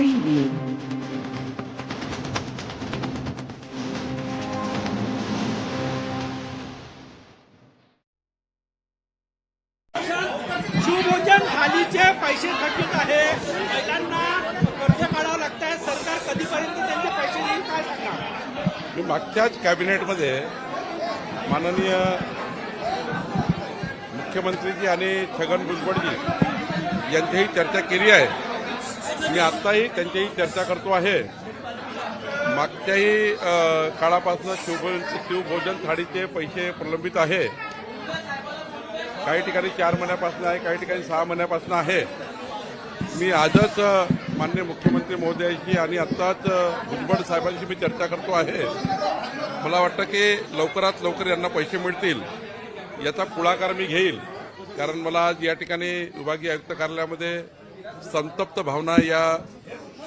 Preview. Shivbhojan थालीचे पैसे थकीत आहे, महिलांना कर्ज काढावं लागत आहे. सरकार कधीपर्यंत त्यांचे पैसे देईल काय सांगणार? मी मागच्याच कॅबिनेटमध्ये माननीय मुख्यमंत्रीजी आणि छगन भुजबळजी यांच्याही चर्चा केली आहे. मी आत्ताही त्यांच्याही चर्चा करतो आहे. मागच्याही काळापासून शिवभोजन थाळीचे पैसे प्रलंबित आहे. काही ठिकाणी 4 महिन्यापासून आहे, काही ठिकाणी 6 महिन्यापासून आहे. मी आजच माननीय मुख्यमंत्री महोदयांशी आणि आत्ताच भुजबळ साहेबांशी मी चर्चा करतो आहे. मला वाटतं की लवकरात लवकर यांना पैसे मिळतील याचा पुढाकार मी घेईल. कारण मला आज या ठिकाणी विभागीय आयुक्त कार्यालयामध्ये संतप्त भावना या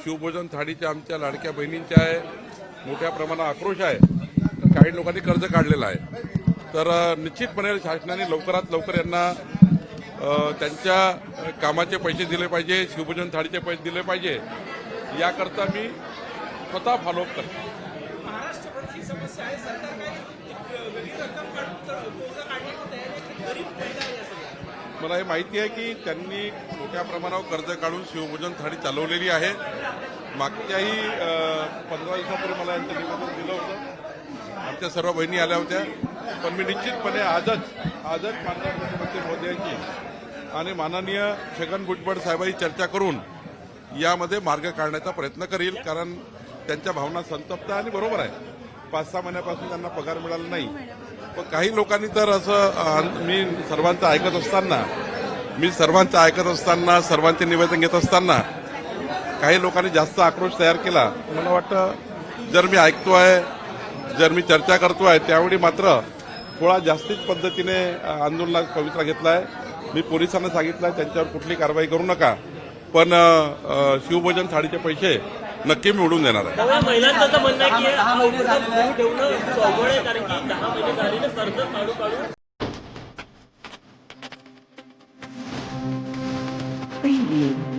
शिवभोजन थाळीच्या आमच्या लाडक्या बहिणींच्या आहे. मोठ्या प्रमाणात आक्रोश आहे. काही लोकांनी कर्ज काढलेलं आहे. तर निश्चितपणे शासनाने लवकरात लवकर यांना त्यांच्या कामाचे पैसे दिले पाहिजे, शिवभोजन थाळीचे पैसे दिले पाहिजे. याकरता मी स्वतः फॉलोअप करतो. महाराष्ट्रात ही समस्या आहे. सरकार काही वेगळी रक्कम काढून कर्ज काढण्याची तयारी आहे की गरीब फायदा आहे या सगळ्या? मला हे माहिती आहे की त्यांनी मोठ्या प्रमाणावर कर्ज काढून शिवभोजन थाळी चालवलेली आहे. मागच्याही 15 दिवसापूर्वी मला यांचं निवेदन दिलं होतं. आमच्या सर्व बहिणी आल्या होत्या. पण मी निश्चितपणे आजच माननीय मुख्यमंत्री मोदींची आणि माननीय छगन भुजबळ साहेबांची चर्चा करून यामध्ये मार्ग काढण्याचा प्रयत्न करील. कारण त्यांच्या भावना संतप्त आहे आणि बरोबर आहे. 5-6 महिन्यापासून त्यांना पगार मिळाला नाही. पण काही लोकांनी तर असं मी सर्वांचं ऐकत असताना सर्वांचे निवेदन घेत असताना काही लोकांनी जास्त आक्रोश तयार केला. मला वाटतं जर मी ऐकतोय, जर मी चर्चा करतोय त्यावेळी मात्र थोडा जास्तीच पद्धतीने आंदोलनात पवित्रा घेतला आहे. मी पोलिसांना सांगितलं त्यांच्यावर कुठली कारवाई करू नका, पण शिवभोजन थाळीचे पैसे नक्की मिळवून देणार आहे. महिलांचं म्हणणं आहे की हा महिना ठेवणं खूप अवघड आहे, कारण की 10 महिने झालेले कर्ज काढून Preview.